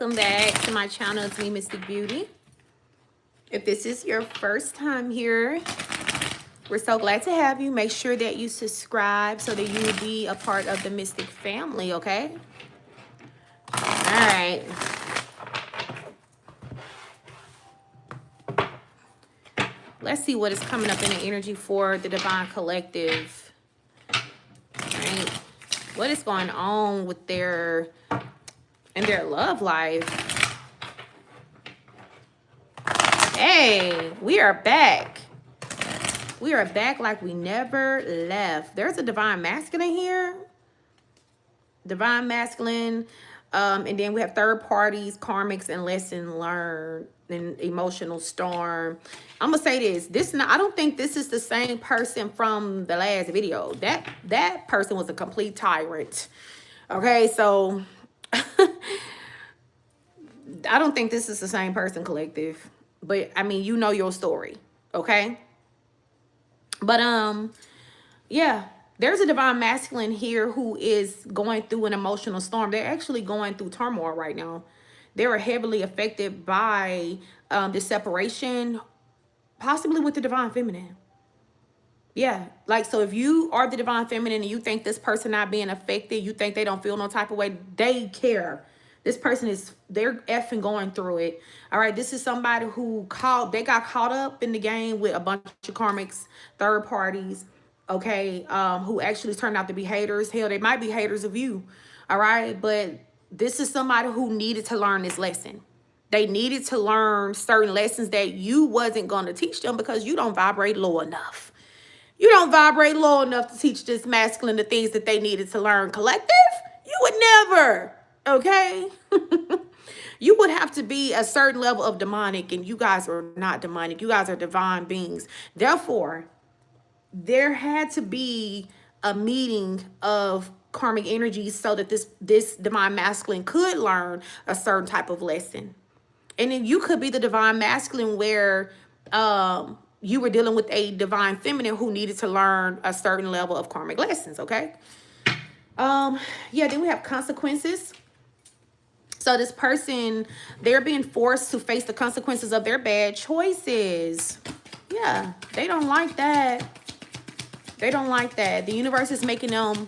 Welcome back to my channel. It's me, Mystic Beauty. If this is your first time here, we're so glad to have you. Make sure that you subscribe so that you will be a part of the Mystic family, okay? All right. Let's see what is coming up in the energy for the Divine Collective. All right. What is going on with their love life? Hey, we are back. We are back like we never left. There's a Divine Masculine here. Divine Masculine. And then we have third parties, karmics, and lesson learned, and emotional storm. I'm gonna say this. I don't think this is the same person from the last video. That person was a complete tyrant. Okay, so I don't think this is the same person, collective. But I mean, you know your story, okay? But yeah, there's a Divine Masculine here who is going through an emotional storm. They're actually going through turmoil right now. They are heavily affected by the separation, possibly with the Divine Feminine. Yeah, like, so if you are the Divine Feminine and you think this person not being affected, you think they don't feel no type of way, they care. This person they're effing going through it. All right, this is somebody who they got caught up in the game with a bunch of karmics, third parties, okay, who actually turned out to be haters. Hell, they might be haters of you. All right, but this is somebody who needed to learn this lesson. They needed to learn certain lessons that you wasn't going to teach them because you don't vibrate low enough. You don't vibrate low enough to teach this masculine the things that they needed to learn. Collective, you would never, okay? You would have to be a certain level of demonic, and you guys are not demonic. You guys are divine beings. Therefore, there had to be a meeting of karmic energies so that this divine masculine could learn a certain type of lesson. And then you could be the divine masculine where you were dealing with a divine feminine who needed to learn a certain level of karmic lessons, okay? Yeah, then we have consequences. So this person, they're being forced to face the consequences of their bad choices. Yeah, they don't like that. They don't like that. The universe is making them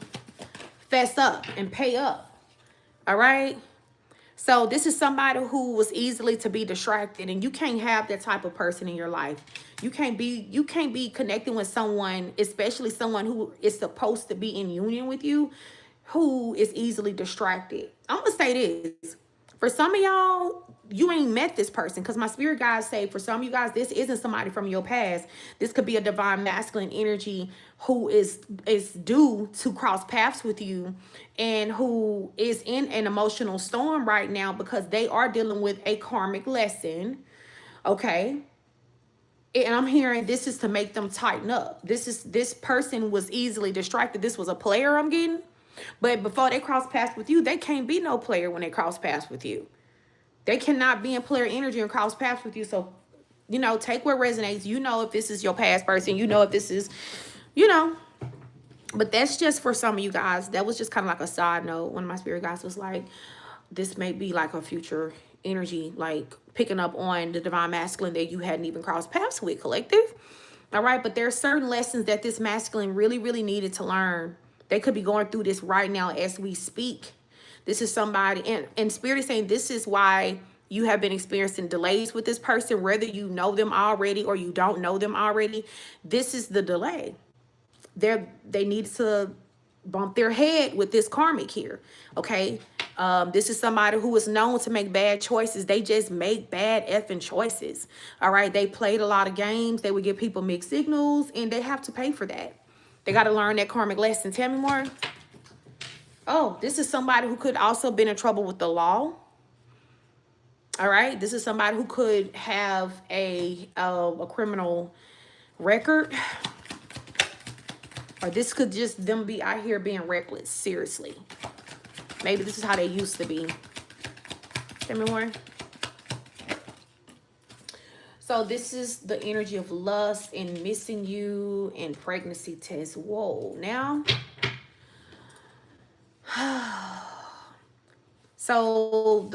fess up and pay up. All right? So this is somebody who was easily to be distracted, and you can't have that type of person in your life. You can't be connecting with someone, especially someone who is supposed to be in union with you, who is easily distracted. I'm gonna say this. For some of y'all, you ain't met this person, because my spirit guides say for some of you guys, this isn't somebody from your past. This could be a divine masculine energy who is due to cross paths with you and who is in an emotional storm right now because they are dealing with a karmic lesson, okay? And I'm hearing this is to make them tighten up. This person was easily distracted. This was a player I'm getting. But before they cross paths with you, they can't be no player when they cross paths with you. They cannot be in player energy and cross paths with you. So, you know, take what resonates. You know if this is your past person. You know if this is, you know. But that's just for some of you guys. That was just kind of like a side note. One of my spirit guides was like, this may be like a future energy, like picking up on the divine masculine that you hadn't even crossed paths with, collective. All right, but there are certain lessons that this masculine really, really needed to learn. They could be going through this right now as we speak. This is somebody, and Spirit is saying this is why you have been experiencing delays with this person, whether you know them already or you don't know them already. This is the delay. They need to bump their head with this karmic here, okay? This is somebody who is known to make bad choices. They just make bad effing choices, all right? They played a lot of games. They would give people mixed signals, and they have to pay for that. They got to learn that karmic lesson. Tell me more. Oh, this is somebody who could also been in trouble with the law. All right. This is somebody who could have a criminal record. Or this could just them be out here being reckless. Seriously. Maybe this is how they used to be. Tell me more. So this is the energy of lust and missing you and pregnancy test. Whoa. Now. So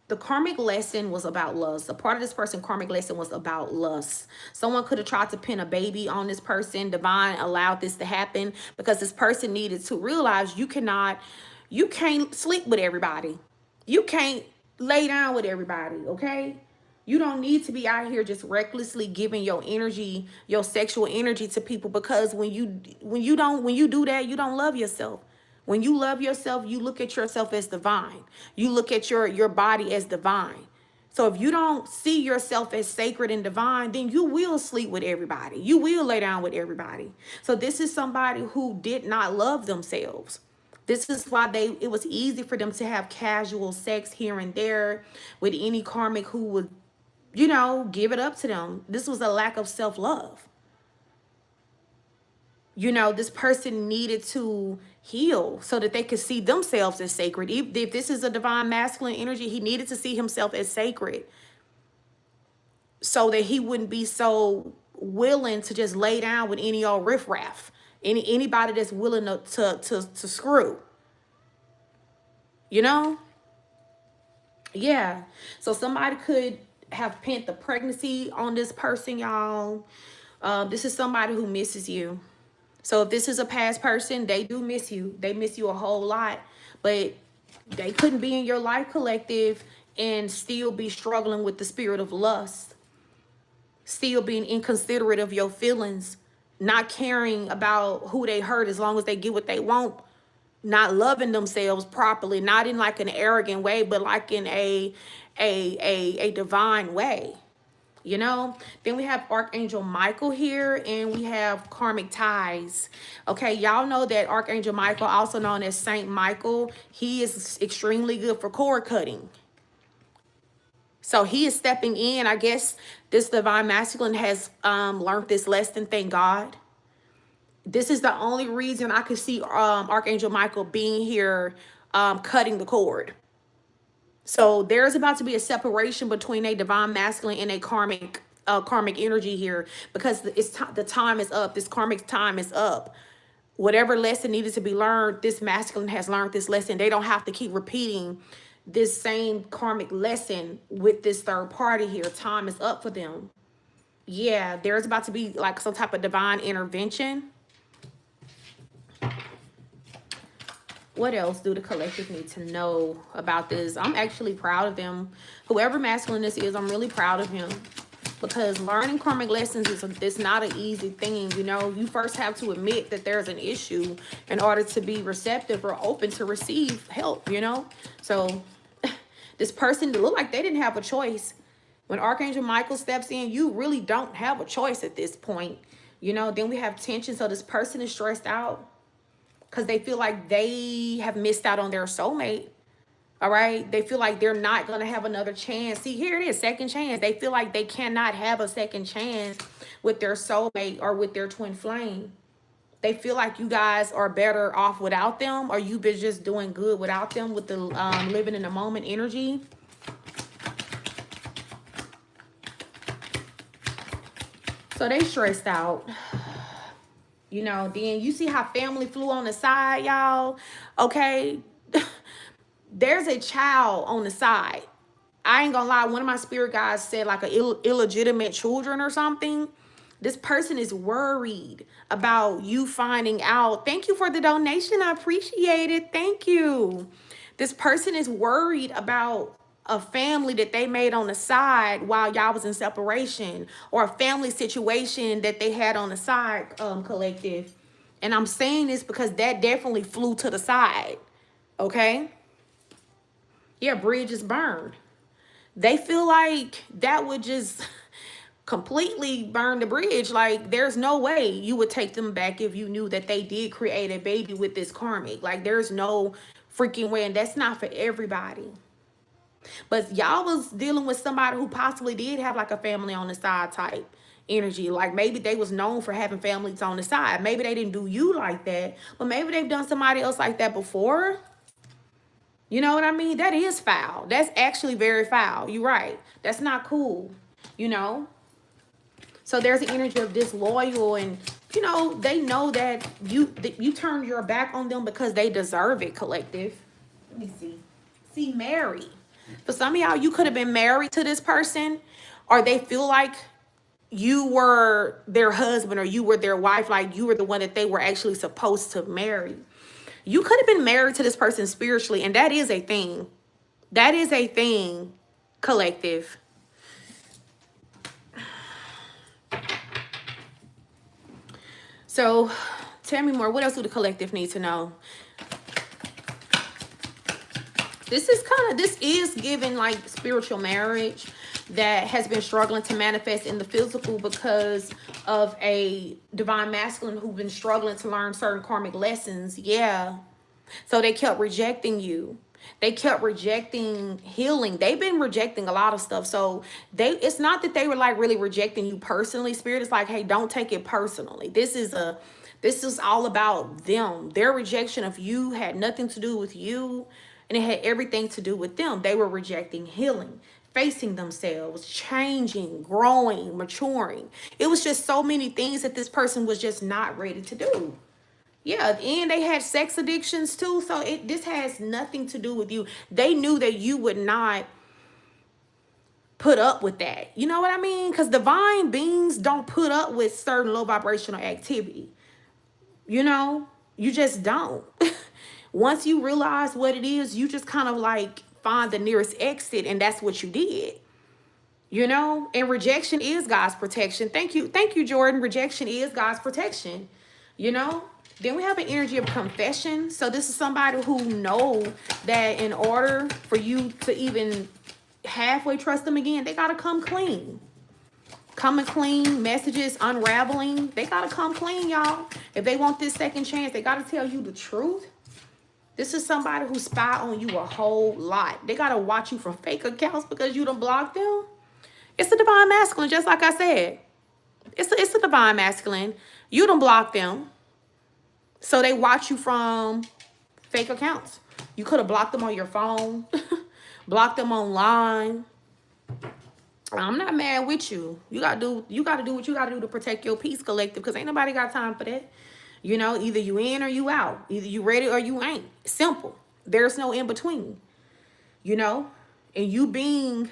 the karmic lesson was about lust. A part of this person's karmic lesson was about lust. Someone could have tried to pin a baby on this person. Divine allowed this to happen because this person needed to realize you can't sleep with everybody. You can't lay down with everybody, okay? You don't need to be out here just recklessly giving your energy, your sexual energy to people, because when you do that, you don't love yourself. When you love yourself, you look at yourself as divine. You look at your body as divine. So if you don't see yourself as sacred and divine, then you will sleep with everybody. You will lay down with everybody. So this is somebody who did not love themselves. This is why it was easy for them to have casual sex here and there with any karmic who would, give it up to them. This was a lack of self-love. This person needed to heal so that they could see themselves as sacred. If this is a divine masculine energy, he needed to see himself as sacred so that he wouldn't be so willing to just lay down with any old riffraff, anybody that's willing to screw. Yeah. So somebody could have pinned the pregnancy on this person, y'all. This is somebody who misses you. So if this is a past person, they do miss you. They miss you a whole lot. But they couldn't be in your life, collective, and still be struggling with the spirit of lust. Still being inconsiderate of your feelings. Not caring about who they hurt as long as they get what they want. Not loving themselves properly. Not in like an arrogant way, but like in a divine way. Then we have Archangel Michael here, and we have karmic ties. Okay, y'all know that Archangel Michael, also known as Saint Michael, he is extremely good for cord cutting. So he is stepping in. I guess this divine masculine has learned this lesson, thank God. This is the only reason I could see Archangel Michael being here cutting the cord. So there's about to be a separation between a divine masculine and a karmic energy here, because the time is up. This karmic time is up. Whatever lesson needed to be learned, this masculine has learned this lesson. They don't have to keep repeating this same karmic lesson with this third party here. Time is up for them. Yeah, there's about to be like some type of divine intervention. What else do the collective need to know about this? I'm actually proud of them. Whoever masculine this is, I'm really proud of him. Because learning karmic lessons it's not an easy thing. You first have to admit that there's an issue in order to be receptive or open to receive help, So this person looked like they didn't have a choice. When Archangel Michael steps in, you really don't have a choice at this point. Then we have tension. So this person is stressed out because they feel like they have missed out on their soulmate. All right. They feel like they're not going to have another chance. See, here it is, second chance. They feel like they cannot have a second chance with their soulmate or with their twin flame. They feel like you guys are better off without them, or you've been just doing good without them with the living in the moment energy. So they stressed out. Then you see how family flew on the side, y'all. Okay. There's a child on the side. I ain't gonna lie. One of my spirit guides said like illegitimate children or something. This person is worried about you finding out. Thank you for the donation. I appreciate it. Thank you. This person is worried about a family that they made on the side while y'all was in separation, or a family situation that they had on the side, collective. And I'm saying this because that definitely flew to the side. Okay. Yeah, bridges burned. They feel like that would just completely burn the bridge. Like there's no way you would take them back if you knew that they did create a baby with this karmic. Like there's no freaking way, and that's not for everybody. But y'all was dealing with somebody who possibly did have like a family on the side type energy. Like maybe they was known for having families on the side. Maybe they didn't do you like that, but maybe they've done somebody else like that before. You know what I mean? That is foul. That's actually very foul. You're right. That's not cool. So there's an energy of disloyal, and they know that you turned your back on them because they deserve it, collective. Let me see. See, Mary. For some of y'all, you could have been married to this person, or they feel like you were their husband or you were their wife, like you were the one that they were actually supposed to marry. You could have been married to this person spiritually, and that is a thing. That is a thing, collective. So tell me more. What else do the collective need to know? This is giving like spiritual marriage that has been struggling to manifest in the physical because of a divine masculine who's been struggling to learn certain karmic lessons. Yeah. So they kept rejecting you. They kept rejecting healing. They've been rejecting a lot of stuff. So it's not that they were like really rejecting you personally. Spirit is like, hey, don't take it personally. This is all about them. Their rejection of you had nothing to do with you, and it had everything to do with them. They were rejecting healing, facing themselves, changing, growing, maturing. It was just so many things that this person was just not ready to do. Yeah, and they had sex addictions too. So this has nothing to do with you. They knew that you would not put up with that. You know what I mean? Because divine beings don't put up with certain low vibrational activity. You know, you just don't. Once you realize what it is, you just kind of like find the nearest exit, and that's what you did. You know, and rejection is God's protection. Thank you, Jordan. Rejection is God's protection. You know, then we have an energy of confession. So this is somebody who know that in order for you to even halfway trust them again, they got to come clean. Coming clean, messages unraveling. They got to come clean, y'all. If they want this second chance, they got to tell you the truth. This is somebody who spy on you a whole lot. They got to watch you from fake accounts because you done blocked them. It's the divine masculine, just like I said. It's the divine masculine. You done blocked them. So they watch you from fake accounts. You could have blocked them on your phone. Blocked them online. I'm not mad with you. You gotta do what you gotta do to protect your peace, collective, because ain't nobody got time for that. You know, either you in or you out. Either you ready or you ain't. Simple. There's no in between. You know? And you being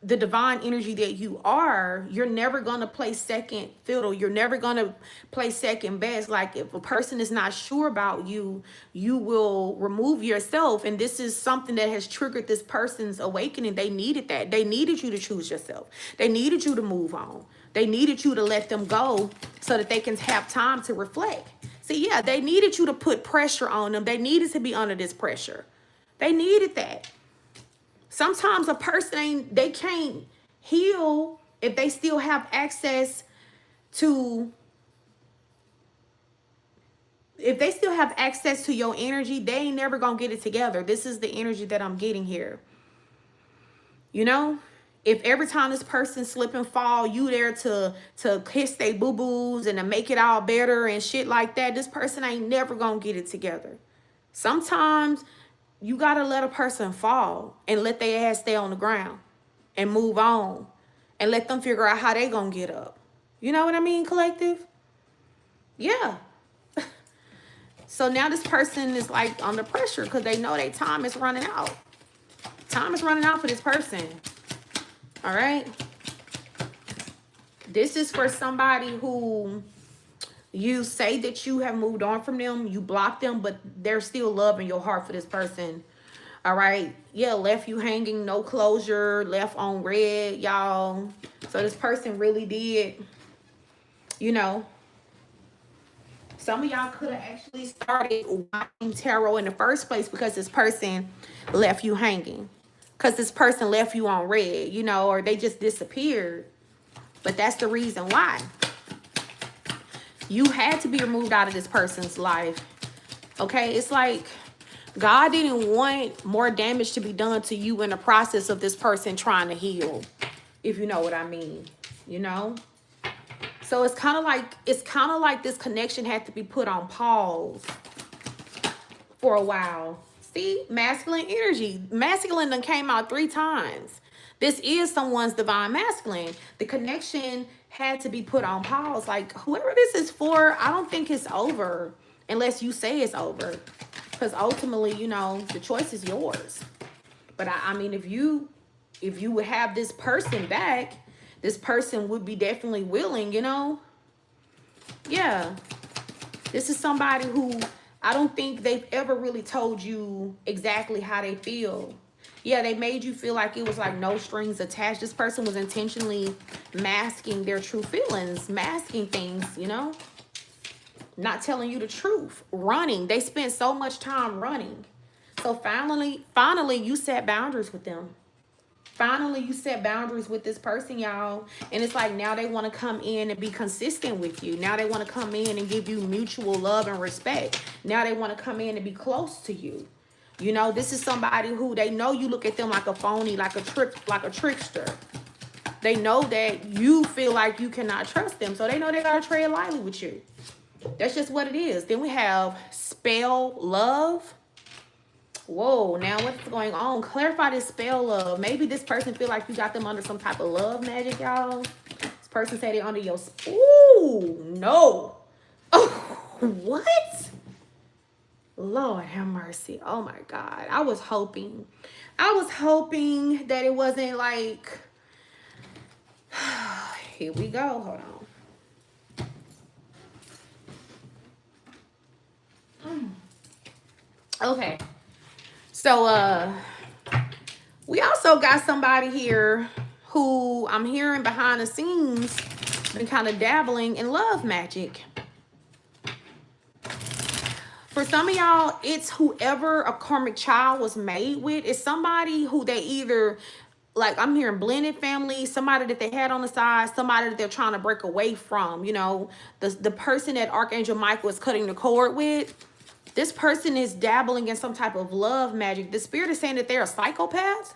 the divine energy that you are, you're never going to play second fiddle. You're never going to play second best. Like if a person is not sure about you, you will remove yourself. And this is something that has triggered this person's awakening. They needed that. They needed you to choose yourself. They needed you to move on. They needed you to let them go so that they can have time to reflect. See, yeah, they needed you to put pressure on them. They needed to be under this pressure. They needed that. Sometimes a person they can't heal if they still have access to, your energy. They ain't never gonna get it together. This is the energy that I'm getting here. You know, if every time this person slip and fall, you there to kiss they boo-boos and to make it all better and shit like that, this person ain't never gonna get it together. Sometimes you got to let a person fall and let their ass stay on the ground and move on and let them figure out how they going to get up. You know what I mean, collective? Yeah. So now this person is like under pressure because they know their time is running out. Time is running out for this person. All right. This is for somebody who you say that you have moved on from them, you block them, but there's still love in your heart for this person. All right. Yeah, left you hanging, no closure, left on red, y'all. So this person really did, you know, some of y'all could have actually started watching tarot in the first place because this person left you hanging. Because this person left you on red, you know, or they just disappeared. But that's the reason why. You had to be removed out of this person's life. Okay? It's like God didn't want more damage to be done to you in the process of this person trying to heal. If you know what I mean. You know? So it's kind of like this connection had to be put on pause for a while. See? Masculine energy. Masculine done came out 3 times. This is someone's divine masculine. The connection had to be put on pause. Like, whoever this is for, I don't think it's over unless you say it's over. Because ultimately, you know, the choice is yours. But I mean, if you would have this person back, this person would be definitely willing, you know? Yeah. This is somebody who I don't think they've ever really told you exactly how they feel. Yeah, they made you feel like it was like no strings attached. This person was intentionally masking their true feelings, masking things, you know? Not telling you the truth, running. They spent so much time running. So finally, you set boundaries with them. Finally, you set boundaries with this person, y'all. And it's like now they want to come in and be consistent with you. Now they want to come in and give you mutual love and respect. Now they want to come in and be close to you. You know, this is somebody who they know you look at them like a phony, like a trickster. They know that you feel like you cannot trust them. So they know they got to tread lightly with you. That's just what it is. Then we have spell love. Whoa, now what's going on? Clarify this spell love. Maybe this person feel like you got them under some type of love magic, y'all. This person say they under your... Ooh, no. Oh, what? Lord have mercy. Oh, my God. I was hoping that it wasn't like... Here we go. Hold on. Okay. So, we also got somebody here who I'm hearing behind the scenes been kind of dabbling in love magic. For some of y'all, it's whoever a karmic child was made with. It's somebody who they either, like I'm hearing blended family, somebody that they had on the side, somebody that they're trying to break away from. You know, the person that Archangel Michael is cutting the cord with. This person is dabbling in some type of love magic. The spirit is saying that they're a psychopath.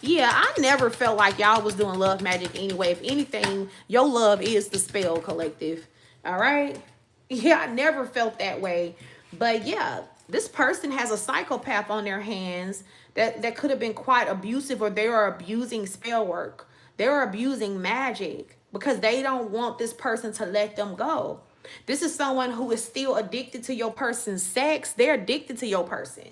Yeah, I never felt like y'all was doing love magic anyway. If anything, your love is the spell collective. All right? Yeah, I never felt that way. But yeah, this person has a psychopath on their hands that could have been quite abusive, or they are abusing spell work. They're abusing magic because they don't want this person to let them go. This is someone who is still addicted to your person's sex. They're addicted to your person.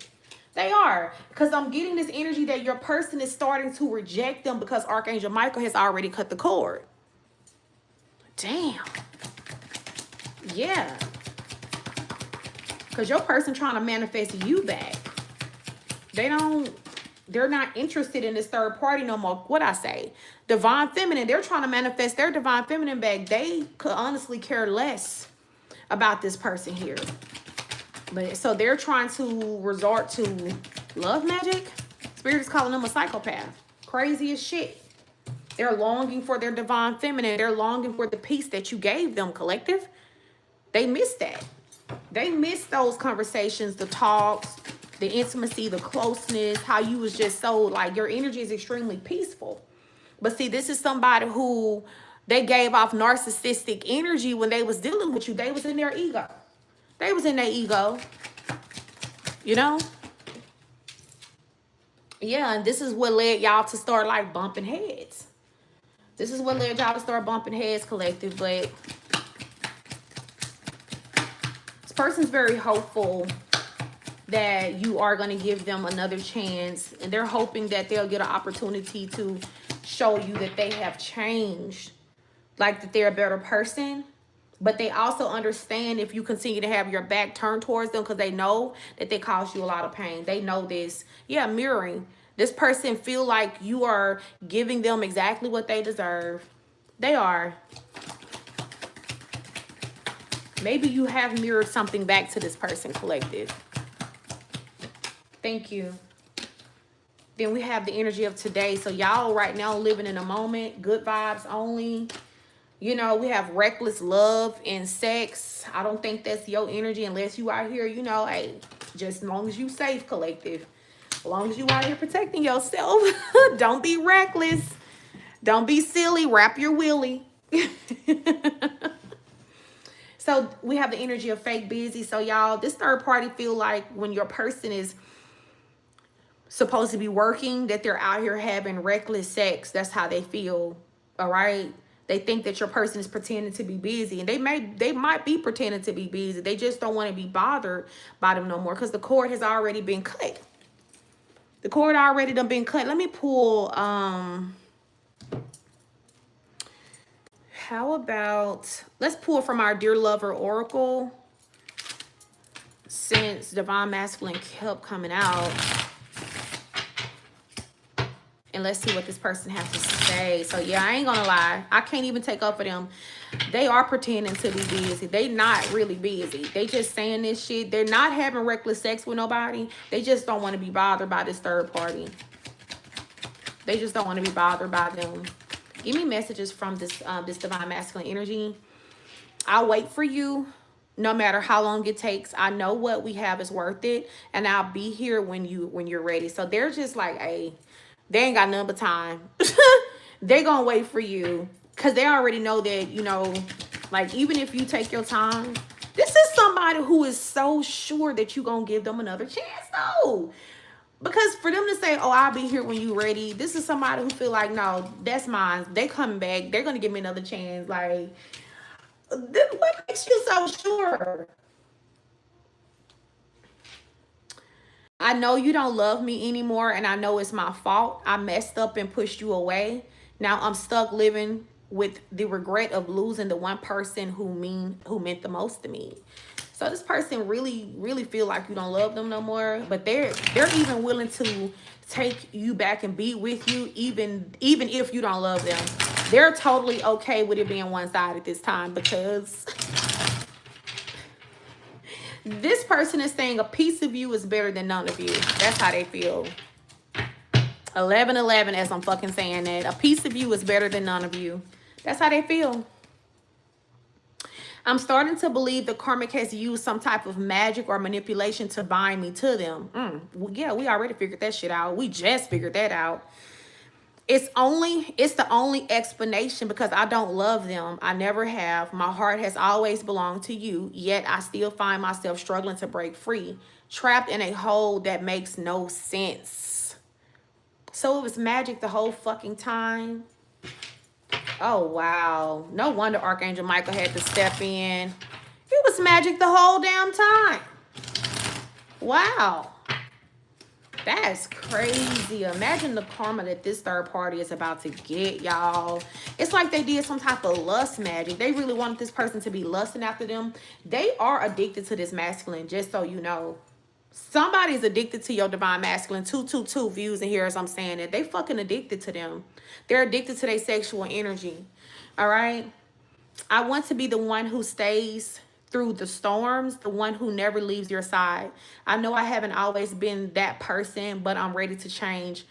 They are. Because I'm getting this energy that your person is starting to reject them because Archangel Michael has already cut the cord. Damn. Yeah. Because your person trying to manifest you back. They're not interested in this third party no more. What I say? Divine feminine. They're trying to manifest their divine feminine back. They could honestly care less about this person here. But so they're trying to resort to love magic. Spirit is calling them a psychopath. Crazy as shit. They're longing for their divine feminine. They're longing for the peace that you gave them, collective. They missed that. They missed those conversations, the talks, the intimacy, the closeness, how you was just so, like, your energy is extremely peaceful. But see, this is somebody who they gave off narcissistic energy when they was dealing with you. They was in their ego. They was in their ego, you know? Yeah, and this is what led y'all to start, like, bumping heads. This is what led y'all to start bumping heads, collective. But this person's very hopeful that you are going to give them another chance. And they're hoping that they'll get an opportunity to show you that they have changed. Like, that they're a better person. But they also understand if you continue to have your back turned towards them because they know that they cause you a lot of pain. They know this. Yeah, mirroring. This person feel like you are giving them exactly what they deserve. They are. Maybe you have mirrored something back to this person, collective. Thank you. Then we have the energy of today. So y'all right now living in a moment. Good vibes only. You know, we have reckless love and sex. I don't think that's your energy unless you out here, you know, hey, just as long as you safe, collective. As long as you out here protecting yourself. Don't be reckless. Don't be silly. Wrap your willy. So we have the energy of fake busy. So y'all, this third party feel like when your person is supposed to be working, that they're out here having reckless sex. That's how they feel. All right. They think that your person is pretending to be busy, and they might be pretending to be busy. They just don't want to be bothered by them no more, because the cord has already been cut. The cord already done been cut. Let me pull, how about, let's pull from our Dear Lover Oracle, since Divine Masculine kept coming out. And let's see what this person has to say. So yeah, I ain't gonna lie, I can't even take up for them. They are pretending to be busy. They not really busy. They just saying this shit. They're not having reckless sex with nobody. They just don't want to be bothered by this third party. They just don't want to be bothered by them. Give me messages from this this Divine Masculine energy. I'll wait for you no matter how long it takes. I know what we have is worth it, and I'll be here when you're ready. So they're just like, hey, they ain't got none but time. They gonna wait for you, because they already know that, you know, like, even if you take your time, this is somebody who is so sure that you gonna give them another chance, though. Because for them to say, oh, I'll be here when you ready, this is somebody who feel like, no, that's mine. They coming back. They're going to give me another chance. Like, what makes you so sure? I know you don't love me anymore, and I know it's my fault. I messed up and pushed you away. Now I'm stuck living with the regret of losing the one person who meant the most to me. So this person really feel like you don't love them no more, but they're even willing to take you back and be with you, even if you don't love them. They're totally okay with it being one-sided this time, because this person is saying a piece of you is better than none of you. That's how they feel. 1111, as I'm fucking saying that. A piece of you is better than none of you. That's how they feel. I'm starting to believe the karmic has used some type of magic or manipulation to bind me to them. Yeah, we already figured that shit out. We just figured that out. It's the only explanation, because I don't love them. I never have. My heart has always belonged to you, yet I still find myself struggling to break free, trapped in a hole that makes no sense. So it was magic the whole fucking time. Oh, wow. No wonder Archangel Michael had to step in. It was magic the whole damn time. Wow. That's crazy. Imagine the karma that this third party is about to get, y'all. It's like they did some type of lust magic. They really wanted this person to be lusting after them. They are addicted to this masculine, just so you know. Somebody's addicted to your Divine Masculine. 222 views in here as I'm saying it. They fucking addicted to them. They're addicted to their sexual energy. All right? I want to be the one who stays through the storms, the one who never leaves your side. I know I haven't always been that person, but I'm ready to change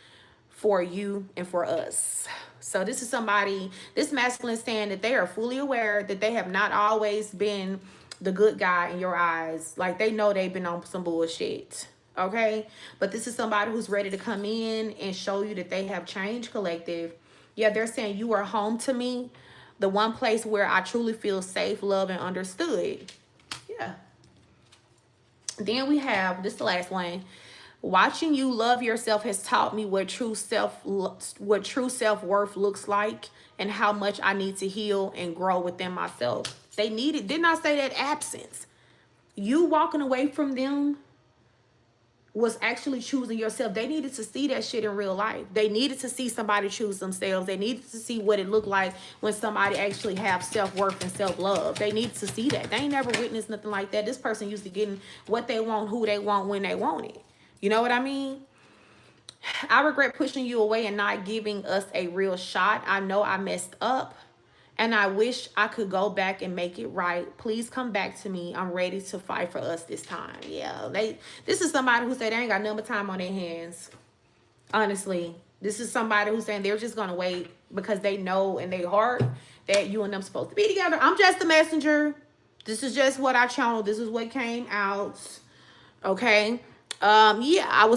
for you and for us. So this is somebody, this masculine saying that they are fully aware that they have not always been the good guy in your eyes. Like, they know they've been on some bullshit. Okay? But this is somebody who's ready to come in and show you that they have changed, collective. Yeah, they're saying you are home to me. The one place where I truly feel safe, loved, and understood. Yeah. Then we have, this is the last one. Watching you love yourself has taught me what true self-worth looks like, and how much I need to heal and grow within myself. They needed, didn't I say that absence? You walking away from them was actually choosing yourself. They needed to see that shit in real life. They needed to see somebody choose themselves. They needed to see what it looked like when somebody actually have self-worth and self-love. They needed to see that. They ain't never witnessed nothing like that. This person used to getting what they want, who they want, when they want it. You know what I mean? I regret pushing you away and not giving us a real shot. I know I messed up, and I wish I could go back and make it right. Please come back to me. I'm ready to fight for us this time. Yeah, this is somebody who said they ain't got nothing but time on their hands. Honestly, this is somebody who's saying they're just going to wait because they know in their heart that you and them supposed to be together. I'm just the messenger. This is just what I channeled. This is what came out. Okay. Yeah, I was